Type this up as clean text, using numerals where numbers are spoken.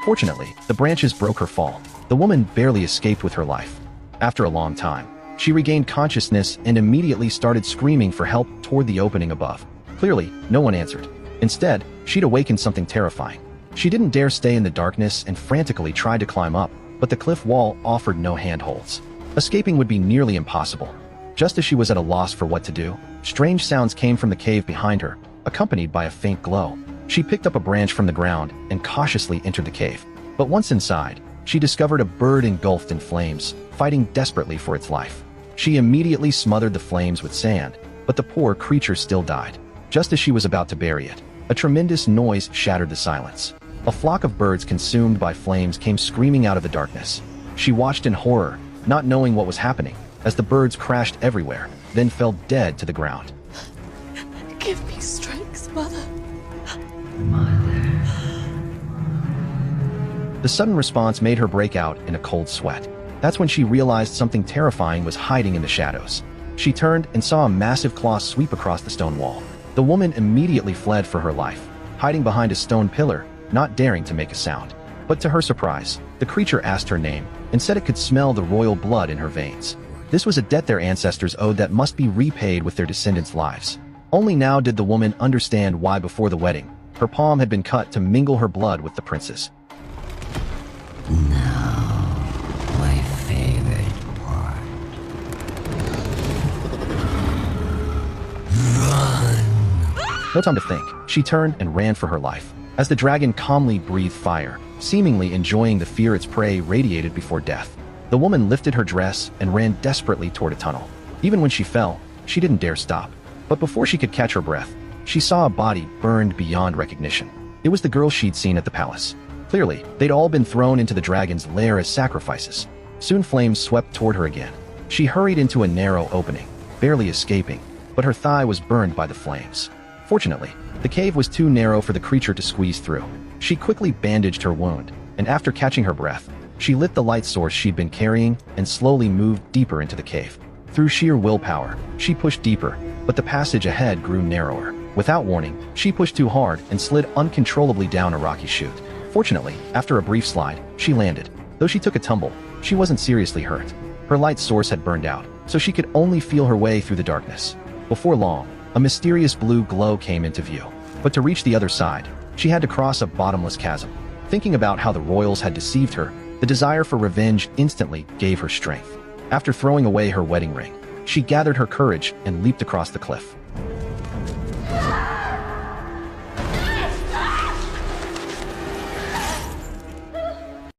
Fortunately, the branches broke her fall. The woman barely escaped with her life. After a long time, she regained consciousness and immediately started screaming for help toward the opening above. Clearly, no one answered. Instead, she'd awakened something terrifying. She didn't dare stay in the darkness and frantically tried to climb up, but the cliff wall offered no handholds. Escaping would be nearly impossible. Just as she was at a loss for what to do, strange sounds came from the cave behind her, accompanied by a faint glow. She picked up a branch from the ground and cautiously entered the cave. But once inside, she discovered a bird engulfed in flames, fighting desperately for its life. She immediately smothered the flames with sand, but the poor creature still died. Just as she was about to bury it, a tremendous noise shattered the silence. A flock of birds consumed by flames came screaming out of the darkness. She watched in horror, not knowing what was happening, as the birds crashed everywhere, then fell dead to the ground. Give me strength, Mother. The sudden response made her break out in a cold sweat. That's when she realized something terrifying was hiding in the shadows. She turned and saw a massive claw sweep across the stone wall. The woman immediately fled for her life, hiding behind a stone pillar, not daring to make a sound. But to her surprise, the creature asked her name and said it could smell the royal blood in her veins. This was a debt their ancestors owed that must be repaid with their descendants' lives. Only now did the woman understand why before the wedding, her palm had been cut to mingle her blood with the prince's. Now, my favorite part. Run! No time to think. She turned and ran for her life, as the dragon calmly breathed fire, seemingly enjoying the fear its prey radiated before death. The woman lifted her dress and ran desperately toward a tunnel. Even when she fell, she didn't dare stop. But before she could catch her breath, she saw a body burned beyond recognition. It was the girl she'd seen at the palace. Clearly, they'd all been thrown into the dragon's lair as sacrifices. Soon flames swept toward her again. She hurried into a narrow opening, barely escaping, but her thigh was burned by the flames. Fortunately, the cave was too narrow for the creature to squeeze through. She quickly bandaged her wound, and after catching her breath, she lit the light source she'd been carrying and slowly moved deeper into the cave. Through sheer willpower, she pushed deeper, but the passage ahead grew narrower. Without warning, she pushed too hard and slid uncontrollably down a rocky chute. Fortunately, after a brief slide, she landed. Though she took a tumble, she wasn't seriously hurt. Her light source had burned out, so she could only feel her way through the darkness. Before long, a mysterious blue glow came into view. But to reach the other side, she had to cross a bottomless chasm. Thinking about how the royals had deceived her, the desire for revenge instantly gave her strength. After throwing away her wedding ring, she gathered her courage and leaped across the cliff.